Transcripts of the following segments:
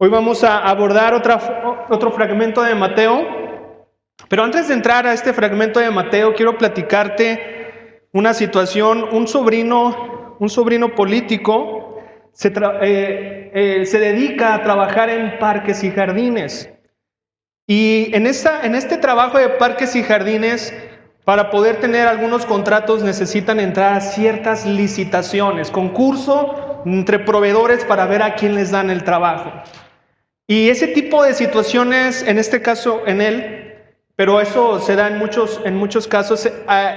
Hoy vamos a abordar otro fragmento de Mateo, pero antes de entrar a este fragmento de Mateo, quiero platicarte una situación. Un sobrino político se dedica a trabajar en parques y jardines. Y en este trabajo de parques y jardines, para poder tener algunos contratos necesitan entrar a ciertas licitaciones, concurso entre proveedores para ver a quién les dan el trabajo. Y ese tipo de situaciones, en este caso en él, pero eso se da en muchos casos,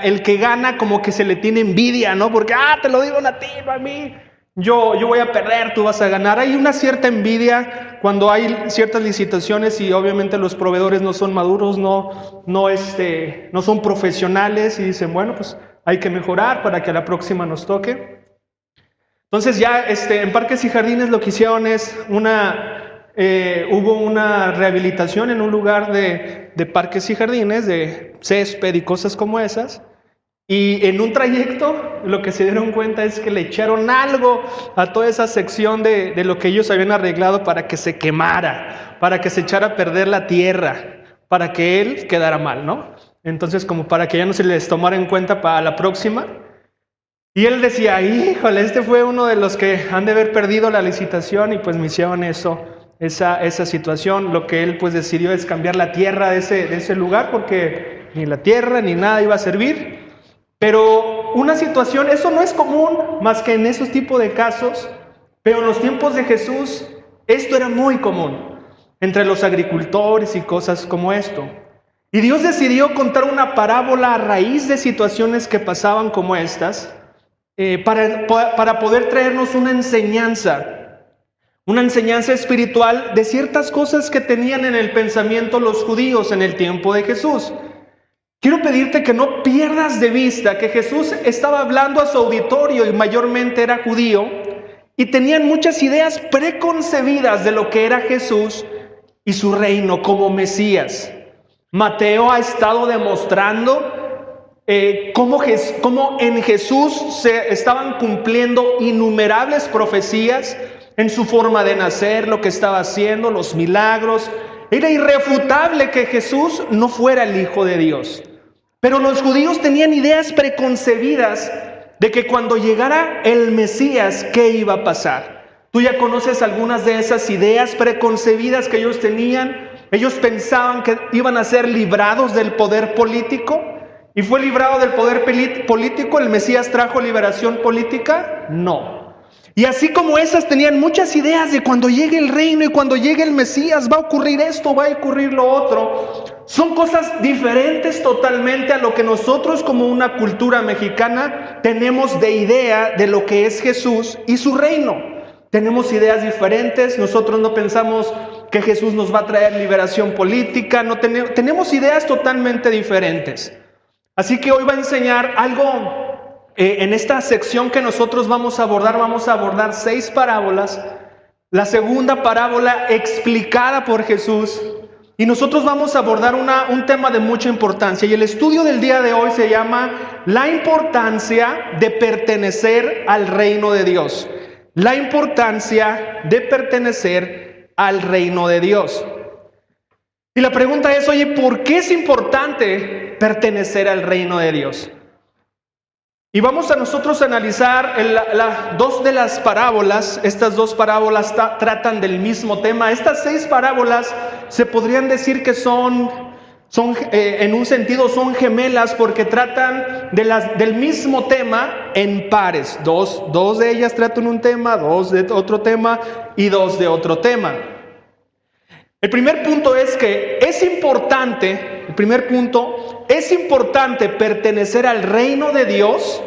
el que gana como que se le tiene envidia, ¿no? Porque, te lo digo a ti, no a mí. Yo voy a perder, tú vas a ganar. Hay una cierta envidia cuando hay ciertas licitaciones y obviamente los proveedores no son maduros, no son profesionales y dicen, bueno, pues hay que mejorar para que a la próxima nos toque. Entonces ya en parques y jardines lo que hicieron es hubo una rehabilitación en un lugar de parques y jardines, de césped y cosas como esas. Y en un trayecto lo que se dieron cuenta es que le echaron algo a toda esa sección de lo que ellos habían arreglado para que se quemara, para que se echara a perder la tierra, para que él quedara mal, ¿no? Entonces, como para que ya no se les tomara en cuenta para la próxima. Y él decía, híjole, este fue uno de los que han de haber perdido la licitación y pues me hicieron esa situación. Lo que él pues decidió es cambiar la tierra de ese lugar porque ni la tierra ni nada iba a servir. Pero una situación, eso no es común más que en esos tipos de casos, pero en los tiempos de Jesús esto era muy común entre los agricultores y cosas como esto. Y Dios decidió contar una parábola a raíz de situaciones que pasaban como estas, para poder traernos una enseñanza espiritual de ciertas cosas que tenían en el pensamiento los judíos en el tiempo de Jesús. Quiero pedirte que no pierdas de vista que Jesús estaba hablando a su auditorio y mayormente era judío y tenían muchas ideas preconcebidas de lo que era Jesús y su reino como Mesías. Mateo ha estado demostrando cómo en Jesús se estaban cumpliendo innumerables profecías en su forma de nacer, lo que estaba haciendo, los milagros. Era irrefutable que Jesús no fuera el Hijo de Dios. Pero los judíos tenían ideas preconcebidas de que cuando llegara el Mesías, ¿qué iba a pasar? Tú ya conoces algunas de esas ideas preconcebidas que ellos tenían. Ellos pensaban que iban a ser librados del poder político. ¿Y fue librado del poder político? ¿El Mesías trajo liberación política? No. Y así como esas tenían muchas ideas de cuando llegue el reino y cuando llegue el Mesías va a ocurrir esto, va a ocurrir lo otro. Son cosas diferentes totalmente a lo que nosotros como una cultura mexicana tenemos de idea de lo que es Jesús y su reino. Tenemos ideas diferentes, nosotros no pensamos que Jesús nos va a traer liberación política, tenemos ideas totalmente diferentes. Así que hoy va a enseñar algo. En esta sección que nosotros vamos a abordar 6 parábolas. La segunda parábola explicada por Jesús. Y nosotros vamos a abordar un tema de mucha importancia. Y el estudio del día de hoy se llama la importancia de pertenecer al reino de Dios. La importancia de pertenecer al reino de Dios. Y la pregunta es, oye, ¿por qué es importante pertenecer al reino de Dios? Y vamos a nosotros analizar dos de las parábolas. Estas 2 parábolas tratan del mismo tema. Estas 6 parábolas se podrían decir que son en un sentido son gemelas porque tratan del mismo tema en pares. Dos de ellas tratan un tema, 2 de otro tema y 2 de otro tema. El primer punto es que es importante pertenecer al reino de Dios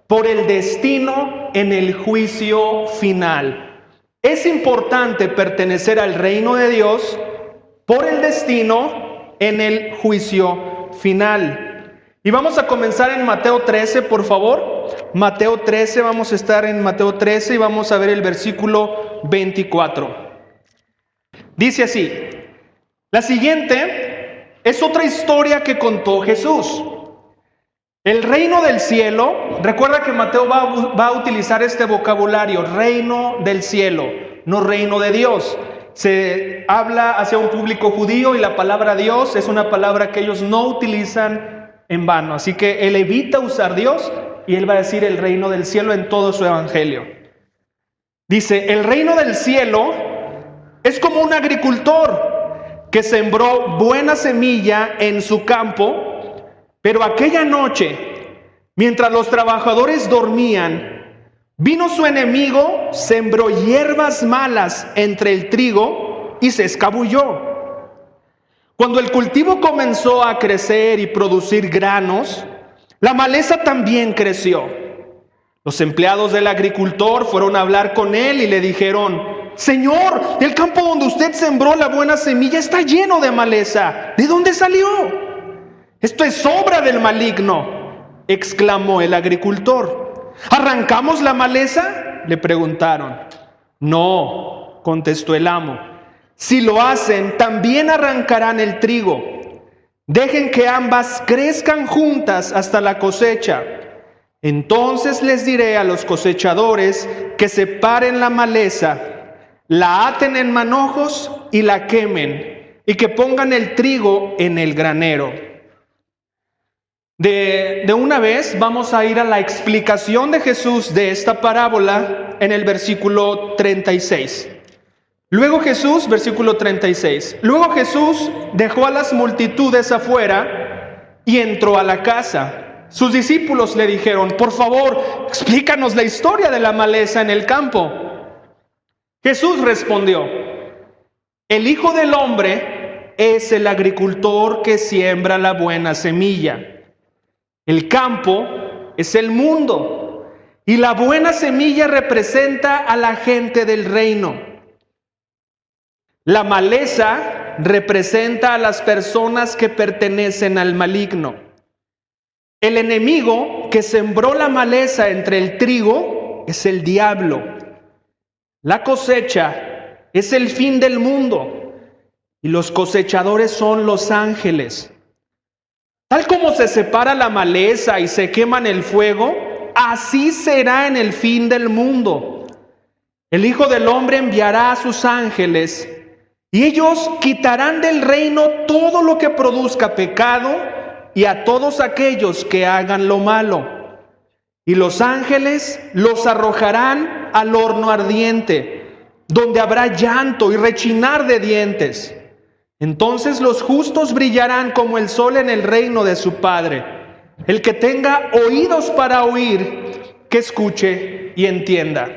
por el destino en el juicio final. Es importante pertenecer al reino de Dios por el destino en el juicio final. Y vamos a comenzar en Mateo 13, por favor. Mateo 13, vamos a estar en Mateo 13 y vamos a ver el versículo 24. Dice así: la siguiente es otra historia que contó Jesús. El reino del cielo, recuerda que Mateo va a utilizar este vocabulario, reino del cielo, no reino de Dios. se habla hacia un público judío y la palabra Dios es una palabra que ellos no utilizan en vano. Así que él evita usar Dios y él va a decir el reino del cielo en todo su evangelio. Dice, el reino del cielo es como un agricultor que sembró buena semilla en su campo, pero aquella noche, mientras los trabajadores dormían, vino su enemigo, sembró hierbas malas entre el trigo y se escabulló. Cuando el cultivo comenzó a crecer y producir granos, la maleza también creció. Los empleados del agricultor fueron a hablar con él y le dijeron: Señor, el campo donde usted sembró la buena semilla está lleno de maleza. ¿De dónde salió? Esto es obra del maligno, exclamó el agricultor. ¿Arrancamos la maleza?, le preguntaron. No, contestó el amo. Si lo hacen, también arrancarán el trigo. Dejen que ambas crezcan juntas hasta la cosecha. Entonces les diré a los cosechadores que separen la maleza, la aten en manojos y la quemen, y que pongan el trigo en el granero. De una vez vamos a ir a la explicación de Jesús de esta parábola en el versículo 36. Luego Jesús, versículo 36, luego Jesús dejó a las multitudes afuera y entró a la casa. Sus discípulos le dijeron: por favor, explícanos la historia de la maleza en el campo. Jesús respondió: el Hijo del Hombre es el agricultor que siembra la buena semilla. El campo es el mundo y la buena semilla representa a la gente del reino. La maleza representa a las personas que pertenecen al maligno. El enemigo que sembró la maleza entre el trigo es el diablo. La cosecha es el fin del mundo y los cosechadores son los ángeles. Tal como se separa la maleza y se quema en el fuego, así será en el fin del mundo. El Hijo del Hombre enviará a sus ángeles y ellos quitarán del reino todo lo que produzca pecado y a todos aquellos que hagan lo malo. Y los ángeles los arrojarán al horno ardiente, donde habrá llanto y rechinar de dientes. Entonces los justos brillarán como el sol en el reino de su Padre. El que tenga oídos para oír, que escuche y entienda.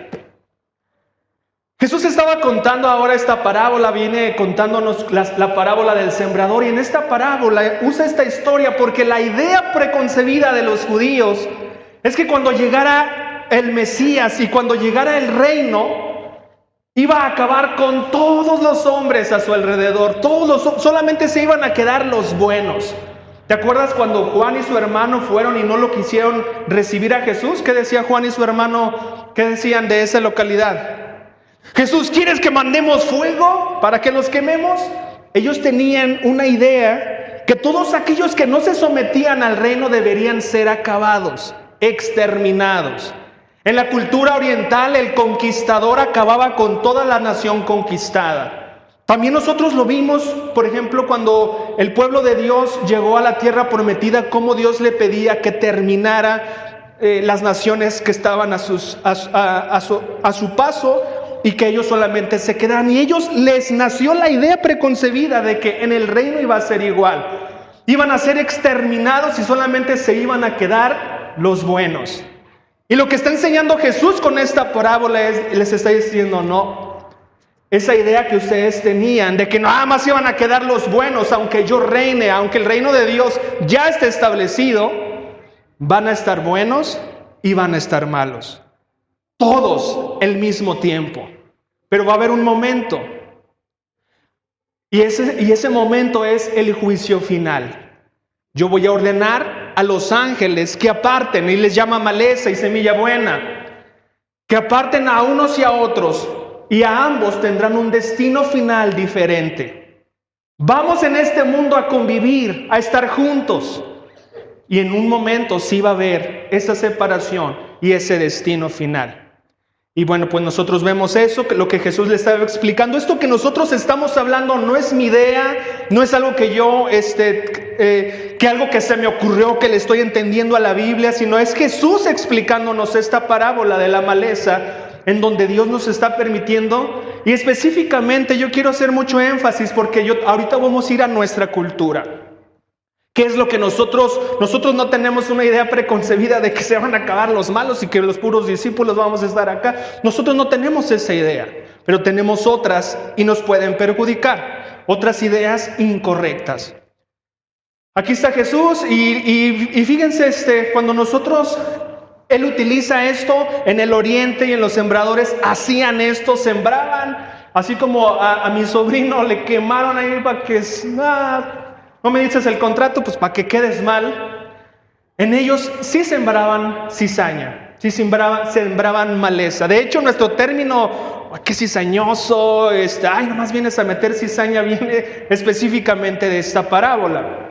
Jesús estaba contando ahora esta parábola, viene contándonos la parábola del sembrador, y en esta parábola usa esta historia porque la idea preconcebida de los judíos es que cuando llegara el Mesías y cuando llegara el reino, iba a acabar con todos los hombres a su alrededor, solamente se iban a quedar los buenos. ¿Te acuerdas cuando Juan y su hermano fueron y no lo quisieron recibir a Jesús? ¿Qué decía Juan y su hermano? ¿Qué decían de esa localidad? Jesús, ¿quieres que mandemos fuego para que los quememos? Ellos tenían una idea que todos aquellos que no se sometían al reino deberían ser acabados, exterminados. En la cultura oriental, el conquistador acababa con toda la nación conquistada. También nosotros lo vimos, por ejemplo, cuando el pueblo de Dios llegó a la tierra prometida, cómo Dios le pedía que terminara las naciones que estaban a su paso, y que ellos solamente se quedaran. Y ellos les nació la idea preconcebida de que en el reino iba a ser igual. Iban a ser exterminados y solamente se iban a quedar los buenos. Y lo que está enseñando Jesús con esta parábola les está diciendo: no, esa idea que ustedes tenían de que nada más iban a quedar los buenos, aunque yo reine, aunque el reino de Dios ya esté establecido, van a estar buenos y van a estar malos. Todos al mismo tiempo. Pero va a haber un momento. Y ese momento es el juicio final. Yo voy a ordenar a los ángeles que aparten, y les llama maleza y semilla buena, que aparten a unos y a otros, y a ambos tendrán un destino final diferente. Vamos en este mundo a convivir, a estar juntos. Y en un momento sí va a haber esa separación y ese destino final. Y bueno, pues nosotros vemos eso, lo que Jesús le estaba explicando. Esto que nosotros estamos hablando no es mi idea, no es algo que yo, que algo que se me ocurrió, que le estoy entendiendo a la Biblia, sino es Jesús explicándonos esta parábola de la maleza, en donde Dios nos está permitiendo. Y específicamente yo quiero hacer mucho énfasis porque ahorita vamos a ir a nuestra cultura. ¿Qué es lo que nosotros no tenemos una idea preconcebida de que se van a acabar los malos y que los puros discípulos vamos a estar acá? Nosotros no tenemos esa idea, pero tenemos otras y nos pueden perjudicar, otras ideas incorrectas. Aquí está Jesús y fíjense, cuando Él utiliza esto en el oriente y en los sembradores hacían esto, sembraban, así como a mi sobrino le quemaron ahí para que... no me dices el contrato, pues para que quedes mal. En ellos sí sembraban cizaña, sí sembraban maleza. De hecho, nuestro término, qué cizañoso, nomás vienes a meter cizaña, viene específicamente de esta parábola.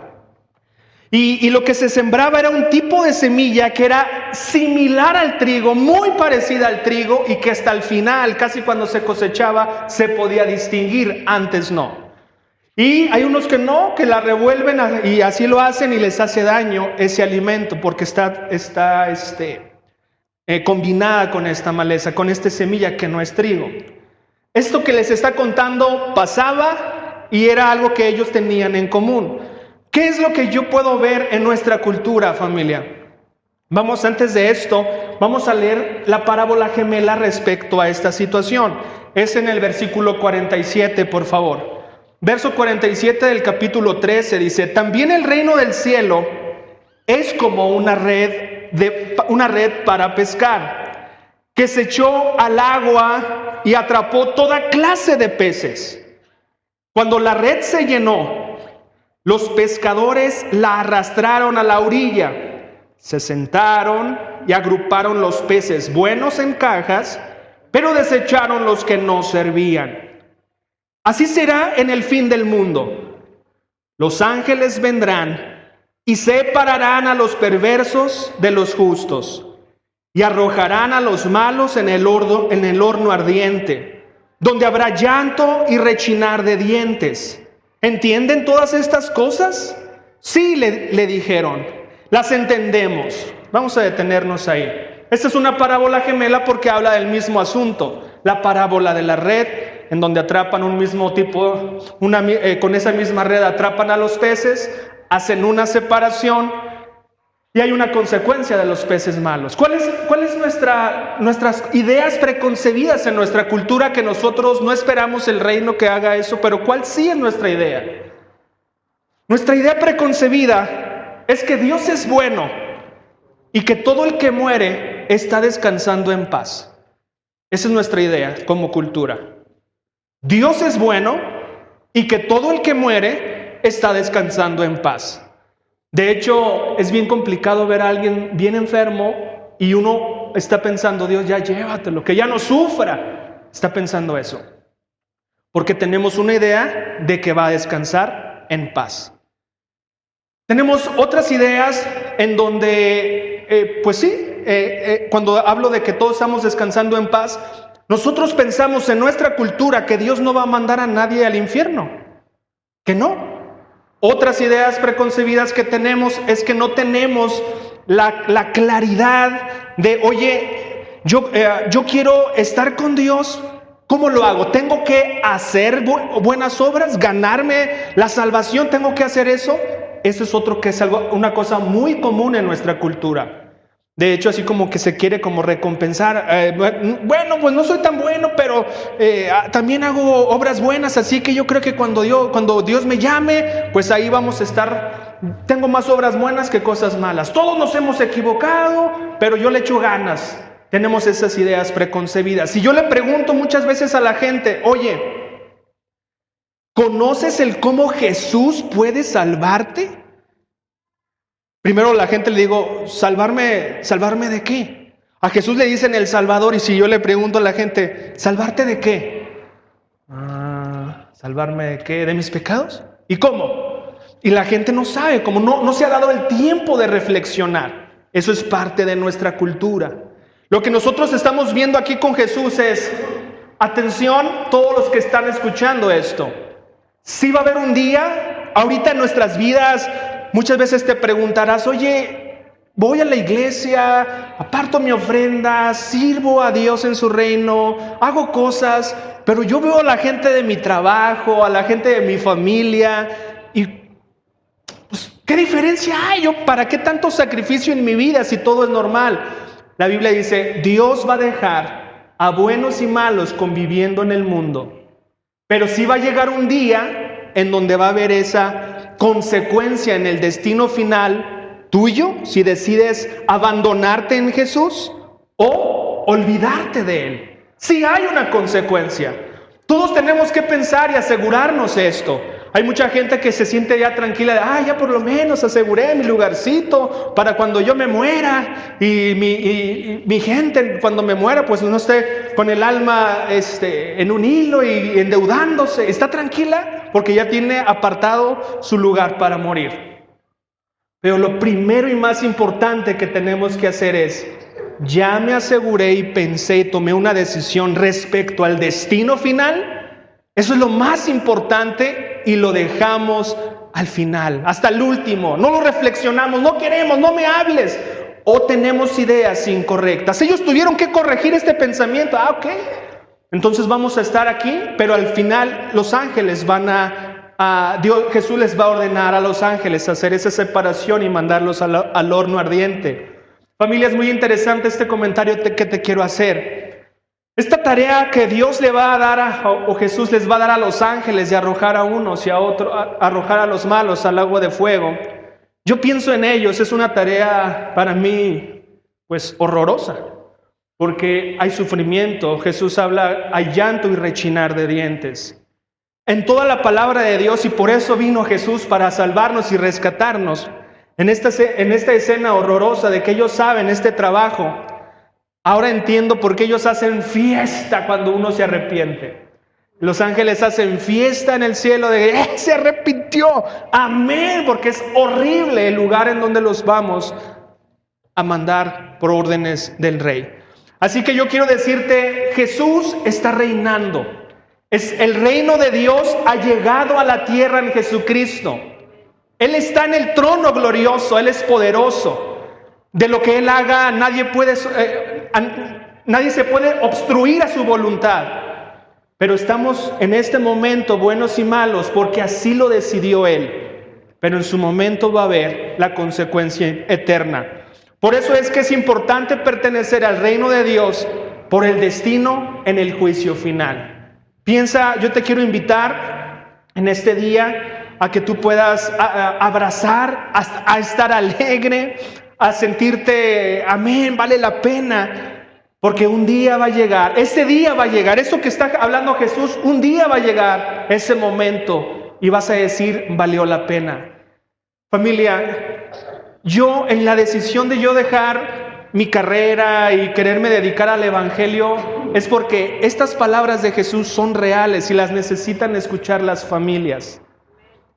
Y lo que se sembraba era un tipo de semilla que era similar al trigo, muy parecida al trigo, y que hasta el final, casi cuando se cosechaba, se podía distinguir, antes no. Y hay unos que no, que la revuelven y así lo hacen y les hace daño ese alimento porque está combinada con esta maleza, con esta semilla que no es trigo. Esto que les está contando pasaba y era algo que ellos tenían en común. ¿Qué es lo que yo puedo ver en nuestra cultura, familia? Antes de esto, vamos a leer la parábola gemela respecto a esta situación. Es en el versículo 47, por favor. Verso 47 del capítulo 13 dice: también el reino del cielo es como una red para pescar, que se echó al agua y atrapó toda clase de peces. Cuando la red se llenó, los pescadores la arrastraron a la orilla, se sentaron y agruparon los peces buenos en cajas, pero desecharon los que no servían. Así será en el fin del mundo. Los ángeles vendrán y separarán a los perversos de los justos y arrojarán a los malos en el horno ardiente, donde habrá llanto y rechinar de dientes. ¿Entienden todas estas cosas? Sí, le dijeron, las entendemos. Vamos a detenernos ahí. Esta es una parábola gemela porque habla del mismo asunto. La parábola de la red, en donde atrapan un mismo tipo, con esa misma red atrapan a los peces, hacen una separación y hay una consecuencia de los peces malos. ¿Cuál es nuestras ideas preconcebidas en nuestra cultura, que nosotros no esperamos el reino que haga eso, pero cuál sí es nuestra idea? Nuestra idea preconcebida es que Dios es bueno y que todo el que muere está descansando en paz. Esa es nuestra idea como cultura. Dios es bueno y que todo el que muere está descansando en paz. De hecho, es bien complicado ver a alguien bien enfermo y uno está pensando: Dios, ya llévatelo, que ya no sufra. Está pensando eso, porque tenemos una idea de que va a descansar en paz. Tenemos otras ideas en donde, cuando hablo de que todos estamos descansando en paz, nosotros pensamos en nuestra cultura que Dios no va a mandar a nadie al infierno, que no. Otras ideas preconcebidas que tenemos es que no tenemos la claridad de, oye, yo quiero estar con Dios. ¿Cómo lo hago? ¿Tengo que hacer buenas obras? ¿Ganarme la salvación? ¿Tengo que hacer eso? Eso es otro que es una cosa muy común en nuestra cultura. De hecho, así como que se quiere como recompensar. Bueno, pues no soy tan bueno, pero también hago obras buenas, así que yo creo que cuando Dios me llame, pues ahí vamos a estar. Tengo más obras buenas que cosas malas. Todos nos hemos equivocado, pero yo le echo ganas. Tenemos esas ideas preconcebidas. Si yo le pregunto muchas veces a la gente: oye, ¿conoces el cómo Jesús puede salvarte? Primero la gente le digo: ¿salvarme de qué? A Jesús le dicen el Salvador, y si yo le pregunto a la gente: ¿salvarte de qué? ¿Salvarme de qué? ¿De mis pecados? ¿Y cómo? Y la gente no sabe, como no se ha dado el tiempo de reflexionar. Eso es parte de nuestra cultura. Lo que nosotros estamos viendo aquí con Jesús es, atención todos los que están escuchando esto, sí va a haber un día, ahorita en nuestras vidas, muchas veces te preguntarás, oye, voy a la iglesia, aparto mi ofrenda, sirvo a Dios en su reino, hago cosas, pero yo veo a la gente de mi trabajo, a la gente de mi familia, y pues, ¿qué diferencia hay? ¿Para qué tanto sacrificio en mi vida si todo es normal? La Biblia dice, Dios va a dejar a buenos y malos conviviendo en el mundo, pero sí va a llegar un día en donde va a haber esa consecuencia en el destino final tuyo, si decides abandonarte en Jesús o olvidarte de Él. Sí hay una consecuencia. Todos tenemos que pensar y asegurarnos esto. Hay mucha gente que se siente ya tranquila, ya por lo menos aseguré mi lugarcito para cuando yo me muera y mi gente cuando me muera pues no esté con el alma en un hilo y endeudándose. Está tranquila porque ya tiene apartado su lugar para morir. Pero lo primero y más importante que tenemos que hacer es, ya me aseguré y pensé y tomé una decisión respecto al destino final. Eso es lo más importante y lo dejamos al final, hasta el último. No lo reflexionamos, no queremos, no me hables. O tenemos ideas incorrectas. Ellos tuvieron que corregir este pensamiento. Ok, entonces vamos a estar aquí, pero al final los ángeles Jesús les va a ordenar a los ángeles hacer esa separación y mandarlos al horno ardiente. Familia, es muy interesante este comentario que te quiero hacer. Esta tarea que Dios le va a dar o Jesús les va a dar a los ángeles de arrojar a unos y a otros, arrojar a los malos al lago de fuego. Yo pienso en ellos, es una tarea para mí pues horrorosa, porque hay sufrimiento. Jesús habla, hay llanto y rechinar de dientes. En toda la palabra de Dios, y por eso vino Jesús para salvarnos y rescatarnos. En esta escena horrorosa de que ellos saben este trabajo, ahora entiendo por qué ellos hacen fiesta cuando uno se arrepiente. Los ángeles hacen fiesta en el cielo de se arrepintió, amén, porque es horrible el lugar en donde los vamos a mandar por órdenes del rey. Así que yo quiero decirte, Jesús está reinando. El reino de Dios ha llegado a la tierra en Jesucristo. Él está en el trono glorioso, Él es poderoso. De lo que Él haga, nadie se puede obstruir a su voluntad. Pero estamos en este momento buenos y malos porque así lo decidió Él. Pero en su momento va a haber la consecuencia eterna. Por eso es que es importante pertenecer al reino de Dios por el destino en el juicio final. Piensa, yo te quiero invitar en este día a que tú puedas abrazar, a estar alegre, a sentirte, amén, vale la pena, porque un día va a llegar, ese día va a llegar, eso que está hablando Jesús, un día va a llegar ese momento y vas a decir, valió la pena. Familia, yo en la decisión de yo dejar mi carrera y quererme dedicar al evangelio, es porque estas palabras de Jesús son reales y las necesitan escuchar las familias.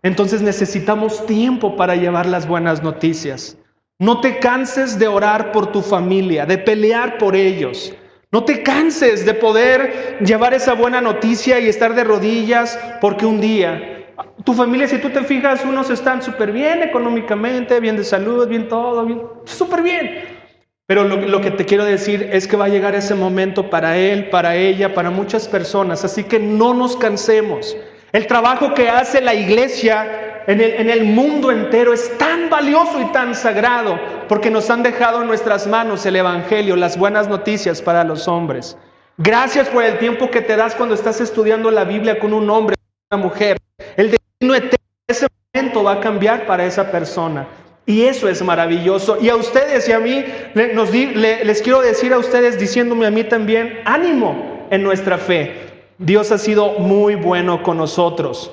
Entonces necesitamos tiempo para llevar las buenas noticias. No te canses de orar por tu familia, de pelear por ellos. No te canses de poder llevar esa buena noticia y estar de rodillas, porque un día, tu familia, si tú te fijas, unos están súper bien económicamente, bien de salud, bien todo, bien, súper bien. Pero lo que te quiero decir es que va a llegar ese momento para él, para ella, para muchas personas. Así que no nos cansemos. El trabajo que hace la iglesia en el mundo entero es tan valioso y tan sagrado porque nos han dejado en nuestras manos el evangelio, las buenas noticias para los hombres. Gracias por el tiempo que te das cuando estás estudiando la Biblia con un hombre o una mujer. El destino eterno de ese momento va a cambiar para esa persona. Y eso es maravilloso. Y a ustedes y a mí, les quiero decir a ustedes, diciéndome a mí también, ánimo en nuestra fe. Dios ha sido muy bueno con nosotros.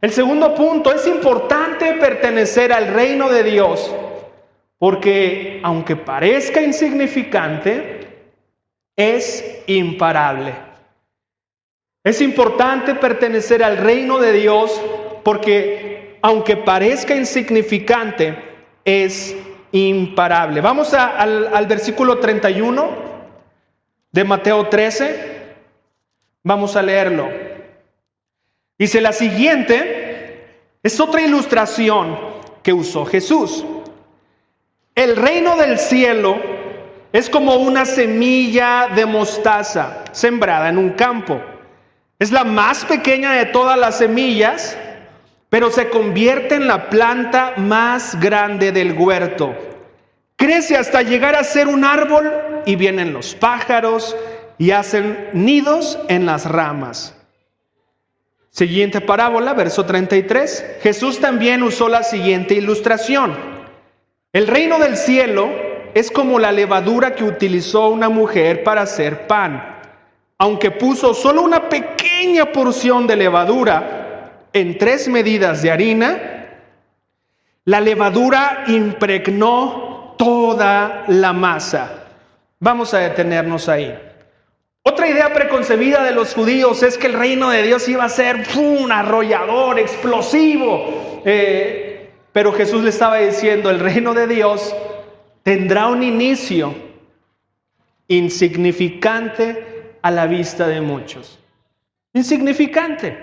El segundo punto, es importante pertenecer al reino de Dios, porque aunque parezca insignificante, es imparable. Es importante pertenecer al reino de Dios, porque aunque parezca insignificante, es imparable. Vamos al versículo 31. de Mateo 13. Vamos a leerlo. Dice, la siguiente es otra ilustración que usó Jesús. El reino del cielo es como una semilla de mostaza sembrada en un campo. Es la más pequeña de todas las semillas, pero se convierte en la planta más grande del huerto. Crece hasta llegar a ser un árbol y vienen los pájaros y hacen nidos en las ramas. Siguiente parábola, verso 33. Jesús también usó la siguiente ilustración. El reino del cielo es como la levadura que utilizó una mujer para hacer pan. Aunque puso solo una pequeña porción de levadura en 3 medidas de harina, la levadura impregnó toda la masa. Vamos a detenernos ahí. Otra idea preconcebida de los judíos es que el reino de Dios iba a ser arrollador, explosivo. Pero Jesús le estaba diciendo, el reino de Dios tendrá un inicio insignificante a la vista de muchos. Insignificante.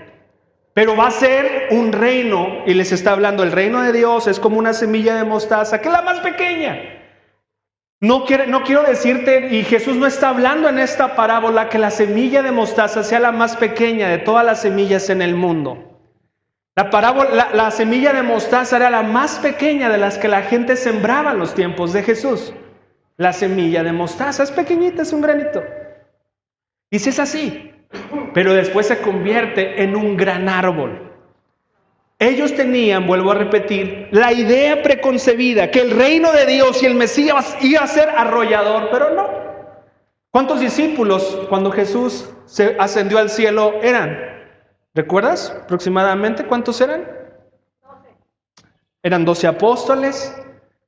Pero va a ser un reino, y les está hablando, el reino de Dios es como una semilla de mostaza, que es la más pequeña. No quiero decirte, y Jesús no está hablando en esta parábola, que la semilla de mostaza sea la más pequeña de todas las semillas en el mundo. La semilla de mostaza era la más pequeña de las que la gente sembraba en los tiempos de Jesús. La semilla de mostaza es pequeñita, es un granito. Y si es así, pero después se convierte en un gran árbol. Ellos tenían, vuelvo a repetir, la idea preconcebida que el reino de Dios y el Mesías iba a ser arrollador, pero no. ¿Cuántos discípulos cuando Jesús se ascendió al cielo eran? ¿Recuerdas aproximadamente cuántos eran? 12. Eran 12 apóstoles,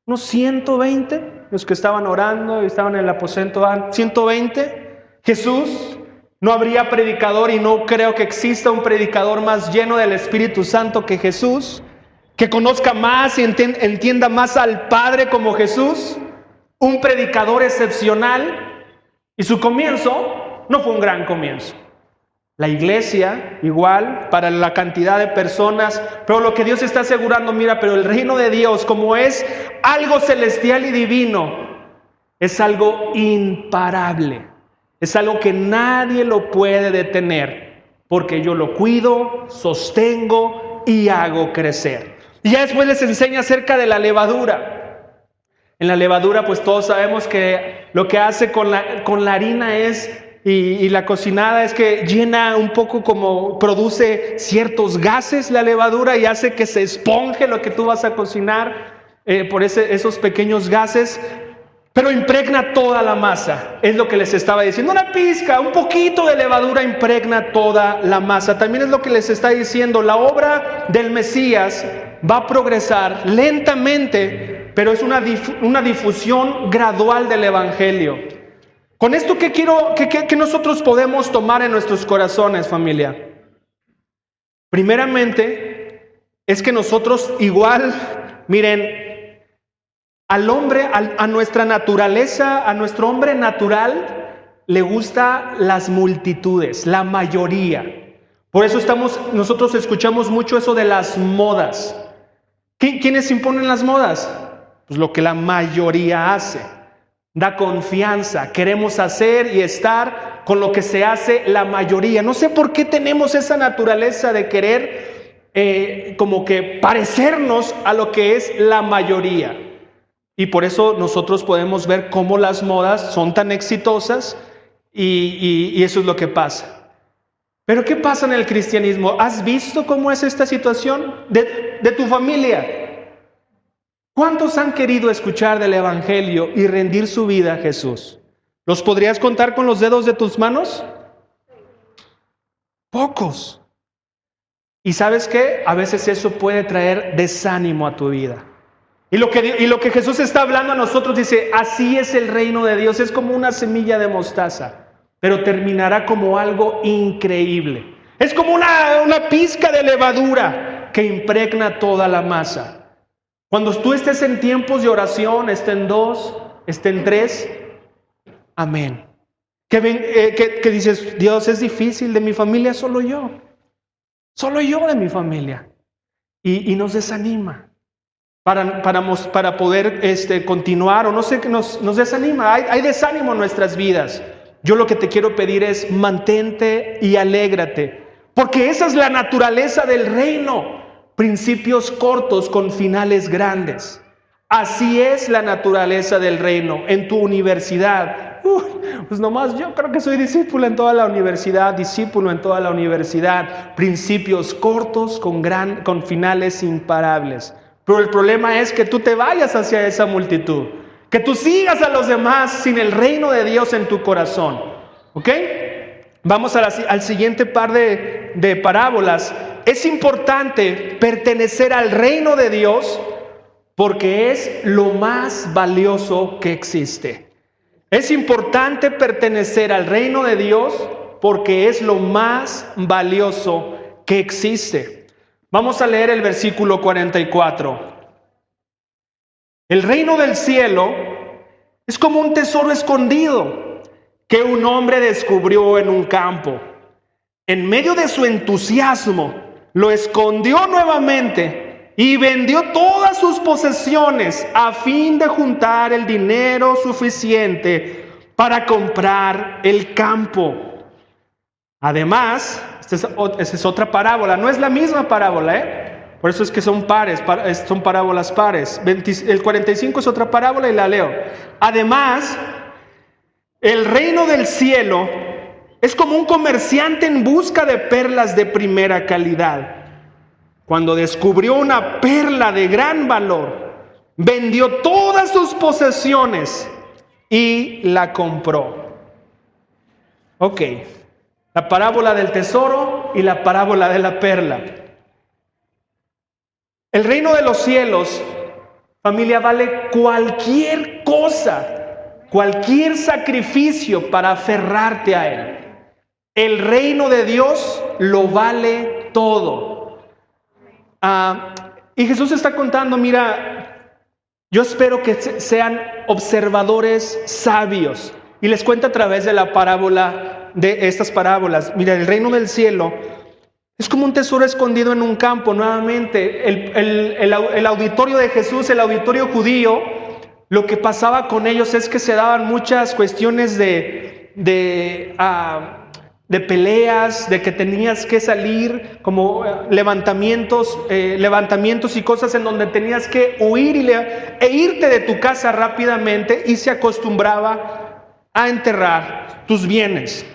unos 120, los que estaban orando y estaban en el aposento, 120. Jesús, no habría predicador, y no creo que exista un predicador más lleno del Espíritu Santo que Jesús, que conozca más y entienda más al Padre como Jesús, un predicador excepcional, y su comienzo no fue un gran comienzo. La iglesia, igual, para la cantidad de personas, pero lo que Dios está asegurando, mira, pero el reino de Dios, como es algo celestial y divino, es algo imparable. Es algo que nadie lo puede detener, porque yo lo cuido, sostengo y hago crecer. Y ya después les enseña acerca de la levadura. En la levadura, pues todos sabemos que lo que hace con la harina es, y la cocinada, es que llena un poco, como produce ciertos gases la levadura y hace que se esponje lo que tú vas a cocinar por esos pequeños gases. Pero impregna toda la masa, es lo que les estaba diciendo. Una pizca, un poquito de levadura impregna toda la masa. También es lo que les está diciendo. La obra del Mesías va a progresar lentamente, pero es una difusión gradual del Evangelio. Con esto, ¿qué nosotros podemos tomar en nuestros corazones, familia? Primeramente, es que nosotros igual, miren, al hombre, a nuestra naturaleza, a nuestro hombre natural, le gusta las multitudes, la mayoría. Por eso nosotros escuchamos mucho eso de las modas. ¿Quiénes imponen las modas? Pues lo que la mayoría hace. Da confianza, queremos hacer y estar con lo que se hace la mayoría. No sé por qué tenemos esa naturaleza de querer como que parecernos a lo que es la mayoría. Y por eso nosotros podemos ver cómo las modas son tan exitosas y eso es lo que pasa. Pero ¿qué pasa en el cristianismo? ¿Has visto cómo es esta situación de tu familia? ¿Cuántos han querido escuchar del Evangelio y rendir su vida a Jesús? ¿Los podrías contar con los dedos de tus manos? Pocos. ¿Y sabes qué? A veces eso puede traer desánimo a tu vida. Y lo que Jesús está hablando a nosotros, dice, así es el reino de Dios, es como una semilla de mostaza, pero terminará como algo increíble. Es como una pizca de levadura que impregna toda la masa. Cuando tú estés en tiempos de oración, esté en 2, esté en 3, amén. que dices, Dios, es difícil, de mi familia solo yo de mi familia. Y nos desanima para poder continuar, o no sé, que nos desanima, hay desánimo en nuestras vidas. Yo lo que te quiero pedir es mantente y alégrate, porque esa es la naturaleza del reino, principios cortos con finales grandes. Así es la naturaleza del reino. En tu universidad, pues nomás yo creo que soy discípulo en toda la universidad, principios cortos con finales imparables. Pero el problema es que tú te vayas hacia esa multitud, que tú sigas a los demás sin el reino de Dios en tu corazón. ¿Ok? Vamos al siguiente par de parábolas. Es importante pertenecer al reino de Dios porque es lo más valioso que existe. Es importante pertenecer al reino de Dios porque es lo más valioso que existe. Vamos a leer el versículo 44. El reino del cielo es como un tesoro escondido que un hombre descubrió en un campo. En medio de su entusiasmo, lo escondió nuevamente y vendió todas sus posesiones a fin de juntar el dinero suficiente para comprar el campo. Además, esta es otra parábola, no es la misma parábola, Por eso es que son parábolas pares. El 45 es otra parábola y la leo. Además, el reino del cielo es como un comerciante en busca de perlas de primera calidad. Cuando descubrió una perla de gran valor, vendió todas sus posesiones y la compró. Ok, la parábola del tesoro y la parábola de la perla. El reino de los cielos, familia, vale cualquier cosa, cualquier sacrificio para aferrarte a él. El reino de Dios lo vale todo. Y Jesús está contando, mira, yo espero que sean observadores sabios. Y les cuenta a través de la parábola, de estas parábolas. Mira, el reino del cielo es como un tesoro escondido en un campo. Nuevamente, el auditorio de Jesús, el auditorio judío, lo que pasaba con ellos es que se daban muchas cuestiones de peleas, de que tenías que salir como levantamientos y cosas en donde tenías que huir e irte de tu casa rápidamente, y se acostumbraba a enterrar tus bienes.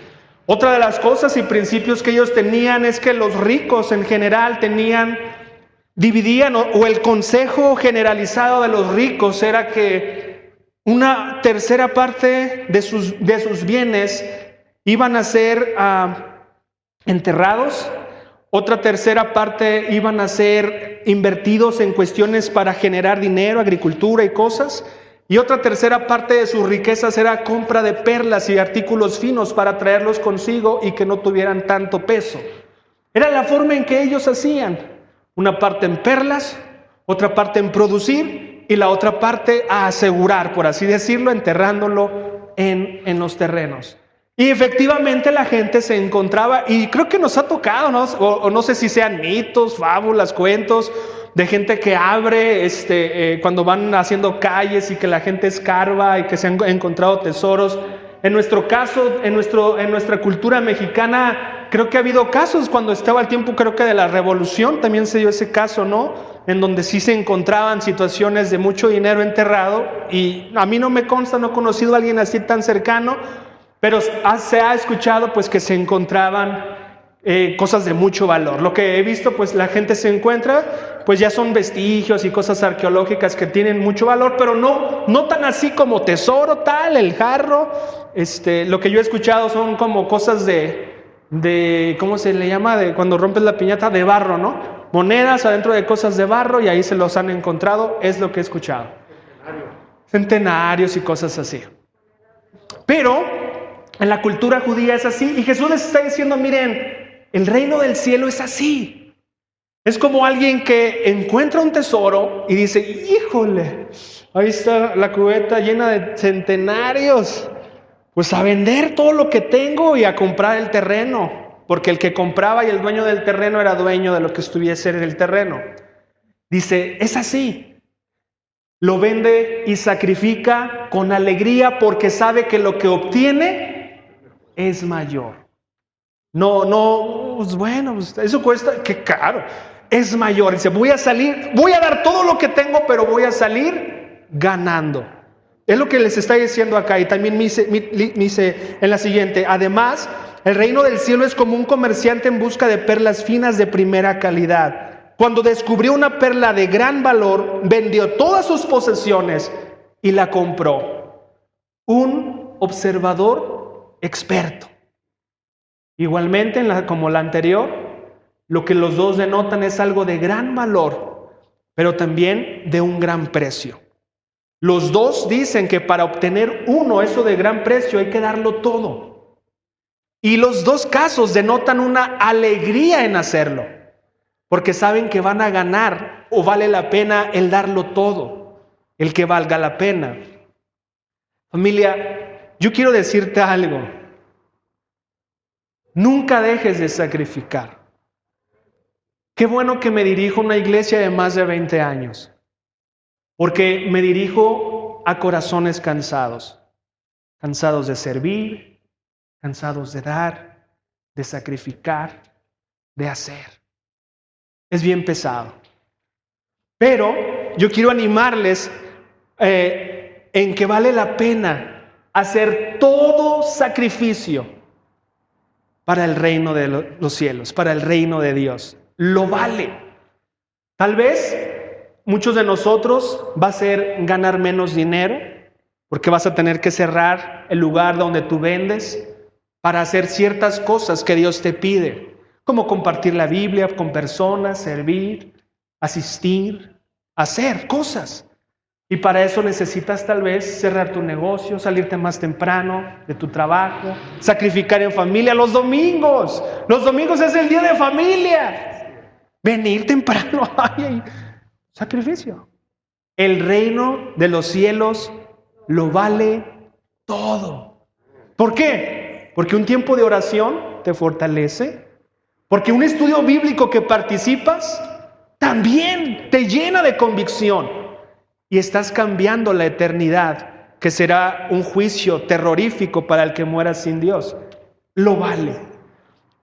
Otra de las cosas y principios que ellos tenían es que los ricos en general dividían, o el consejo generalizado de los ricos era que una tercera parte de sus bienes iban a ser enterrados, otra tercera parte iban a ser invertidos en cuestiones para generar dinero, agricultura y cosas, y otra tercera parte de sus riquezas era compra de perlas y artículos finos para traerlos consigo y que no tuvieran tanto peso. Era la forma en que ellos hacían, una parte en perlas, otra parte en producir y la otra parte a asegurar, por así decirlo, enterrándolo en los terrenos. Y efectivamente la gente se encontraba, y creo que nos ha tocado, ¿no? O no sé si sean mitos, fábulas, cuentos, de gente que abre cuando van haciendo calles y que la gente escarba y que se han encontrado tesoros. En nuestro caso, en nuestra cultura mexicana, creo que ha habido casos cuando estaba el tiempo, creo que de la Revolución también se dio ese caso, ¿no? En donde sí se encontraban situaciones de mucho dinero enterrado, y a mí no me consta, no he conocido a alguien así tan cercano, pero se ha escuchado pues que se encontraban cosas de mucho valor. Lo que he visto, pues la gente se encuentra, pues ya son vestigios y cosas arqueológicas que tienen mucho valor, pero no tan así como tesoro tal, el jarro. Lo que yo he escuchado son como cosas de ¿cómo se le llama? De cuando rompes la piñata, de barro, ¿no? Monedas adentro de cosas de barro, y ahí se los han encontrado, es lo que he escuchado. Centenarios y cosas así. Pero en la cultura judía es así, y Jesús les está diciendo, miren, el reino del cielo es así. Es como alguien que encuentra un tesoro y dice, híjole, ahí está la cubeta llena de centenarios. Pues a vender todo lo que tengo y a comprar el terreno, porque el que compraba y el dueño del terreno era dueño de lo que estuviese en el terreno. Dice, es así. Lo vende y sacrifica con alegría porque sabe que lo que obtiene es mayor. No, pues bueno, pues eso cuesta, qué caro. Es mayor. Dice, voy a dar todo lo que tengo, pero voy a salir ganando. Es lo que les está diciendo acá. Y también me dice en la siguiente, además, el reino del cielo es como un comerciante en busca de perlas finas de primera calidad. Cuando descubrió una perla de gran valor, vendió todas sus posesiones y la compró. Un observador experto. Igualmente, como la anterior, lo que los dos denotan es algo de gran valor, pero también de un gran precio. Los dos dicen que para obtener eso de gran precio hay que darlo todo. Y los dos casos denotan una alegría en hacerlo, porque saben que van a ganar o vale la pena el darlo todo, el que valga la pena. Familia, yo quiero decirte algo. Nunca dejes de sacrificar. Qué bueno que me dirijo a una iglesia de más de 20 años. Porque me dirijo a corazones cansados de servir, cansados de dar, de sacrificar, de hacer. Es bien pesado. Pero yo quiero animarles en que vale la pena hacer todo sacrificio para el reino de los cielos, para el reino de Dios. Lo vale. Tal vez muchos de nosotros va a ser ganar menos dinero, porque vas a tener que cerrar el lugar donde tú vendes para hacer ciertas cosas que Dios te pide, como compartir la Biblia con personas, servir, asistir, hacer cosas. Y para eso necesitas tal vez cerrar tu negocio, salirte más temprano de tu trabajo, sacrificar en familia los domingos. Los domingos es el día de familia. Venir temprano. Sacrificio. El reino de los cielos lo vale todo. ¿Por qué? Porque un tiempo de oración te fortalece. Porque un estudio bíblico que participas también te llena de convicción. Y estás cambiando la eternidad, que será un juicio terrorífico para el que muera sin Dios. Lo vale.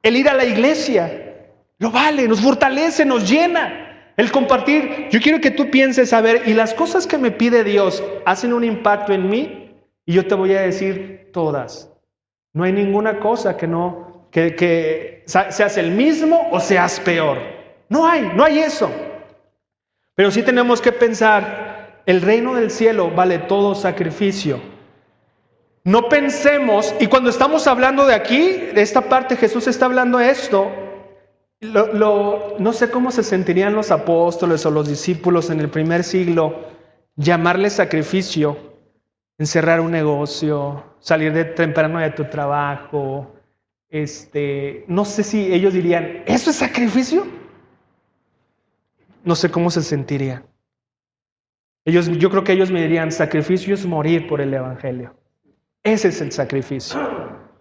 El ir a la iglesia, lo vale, nos fortalece, nos llena. El compartir, yo quiero que tú pienses, a ver, y las cosas que me pide Dios, ¿hacen un impacto en mí? Y yo te voy a decir todas. No hay ninguna cosa que seas el mismo o seas peor. No hay eso. Pero sí tenemos que pensar, el reino del cielo vale todo sacrificio. No pensemos, y cuando estamos hablando de aquí, de esta parte, Jesús está hablando de esto, no sé cómo se sentirían los apóstoles o los discípulos en el primer siglo, llamarle sacrificio, encerrar un negocio, salir de temprano de tu trabajo, no sé si ellos dirían, ¿eso es sacrificio? No sé cómo se sentirían. Yo creo que ellos me dirían, sacrificio es morir por el evangelio. Ese es el sacrificio.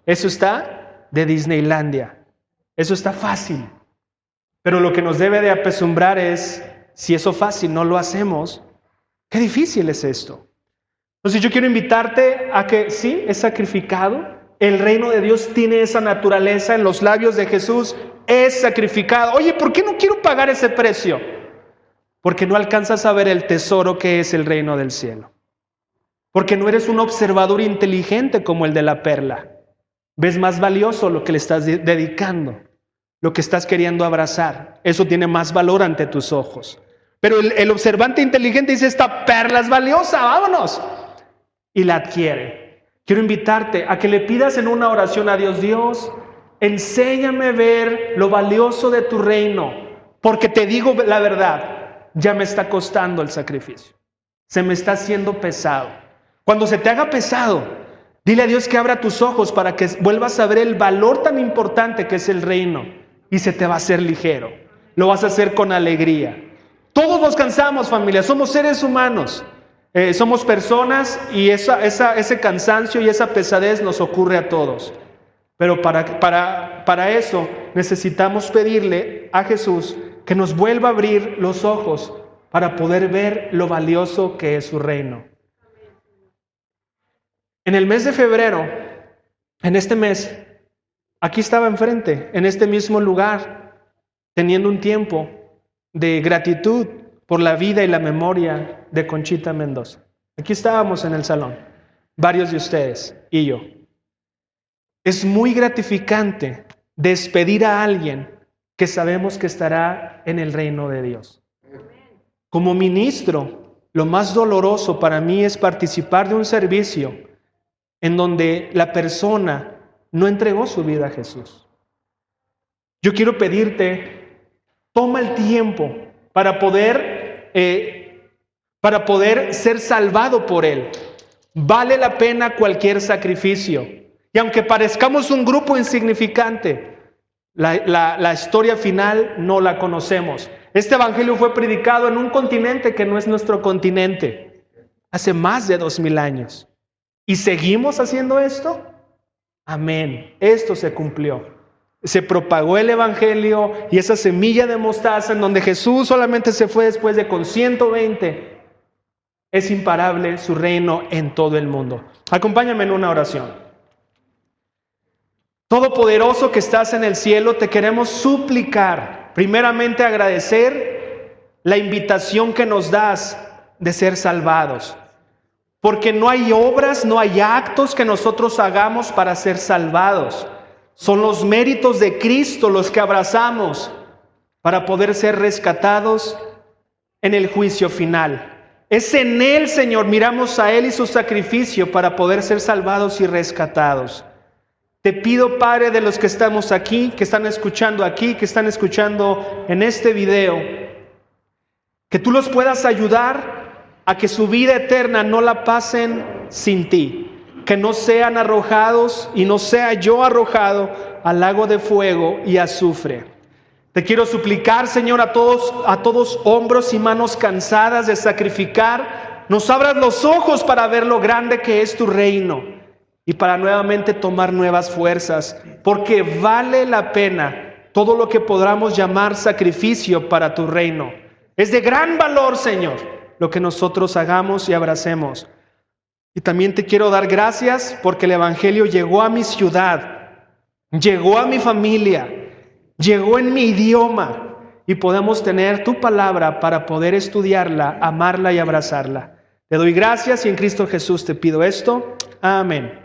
Eso está de Disneylandia. Eso está fácil. Pero lo que nos debe de apesumbrar es, si eso fácil no lo hacemos, qué difícil es esto. Entonces yo quiero invitarte a que sí, es sacrificado. El reino de Dios tiene esa naturaleza en los labios de Jesús. Es sacrificado. Oye, ¿por qué no quiero pagar ese precio? Porque no alcanzas a ver el tesoro que es el reino del cielo. Porque no eres un observador inteligente como el de la perla. Ves más valioso lo que le estás dedicando, lo que estás queriendo abrazar. Eso tiene más valor ante tus ojos. Pero el observante inteligente dice, esta perla es valiosa, vámonos. Y la adquiere. Quiero invitarte a que le pidas en una oración a Dios, Dios, enséñame a ver lo valioso de tu reino. Porque te digo la verdad, ya me está costando el sacrificio. Se me está haciendo pesado. Cuando se te haga pesado, dile a Dios que abra tus ojos para que vuelvas a ver el valor tan importante que es el reino. Y se te va a hacer ligero. Lo vas a hacer con alegría. Todos nos cansamos, familia. Somos seres humanos. Somos personas y ese cansancio y esa pesadez nos ocurre a todos. Pero para eso necesitamos pedirle a Jesús que nos vuelva a abrir los ojos para poder ver lo valioso que es su reino. En el mes de febrero, en este mes, aquí estaba enfrente, en este mismo lugar, teniendo un tiempo de gratitud por la vida y la memoria de Conchita Mendoza. Aquí estábamos en el salón, varios de ustedes y yo. Es muy gratificante despedir a alguien que sabemos que estará en el reino de Dios. Como ministro, lo más doloroso para mí es participar de un servicio en donde la persona no entregó su vida a Jesús. Yo quiero pedirte, toma el tiempo para poder ser salvado por Él. Vale la pena cualquier sacrificio. Y aunque parezcamos un grupo insignificante, la historia final no la conocemos. Este evangelio fue predicado en un continente que no es nuestro continente, hace más de 2000 años. ¿Y seguimos haciendo esto? Amén. Esto se cumplió. Se propagó el evangelio y esa semilla de mostaza en donde Jesús solamente se fue después de con 120. Es imparable su reino en todo el mundo. Acompáñame en una oración. Todopoderoso que estás en el cielo, te queremos suplicar, primeramente agradecer la invitación que nos das de ser salvados. Porque no hay obras, no hay actos que nosotros hagamos para ser salvados. Son los méritos de Cristo los que abrazamos para poder ser rescatados en el juicio final. Es en Él, Señor, miramos a Él y su sacrificio para poder ser salvados y rescatados. Te pido, Padre, de los que estamos aquí, que están escuchando en este video, que tú los puedas ayudar a que su vida eterna no la pasen sin ti, que no sean arrojados y no sea yo arrojado al lago de fuego y azufre. Te quiero suplicar, Señor, a todos hombros y manos cansadas de sacrificar, nos abras los ojos para ver lo grande que es tu reino y para nuevamente tomar nuevas fuerzas, porque vale la pena todo lo que podamos llamar sacrificio para tu reino. Es de gran valor, Señor, lo que nosotros hagamos y abracemos. Y también te quiero dar gracias porque el evangelio llegó a mi ciudad, llegó a mi familia, llegó en mi idioma y podemos tener tu palabra para poder estudiarla, amarla y abrazarla. Te doy gracias y en Cristo Jesús te pido esto. Amén.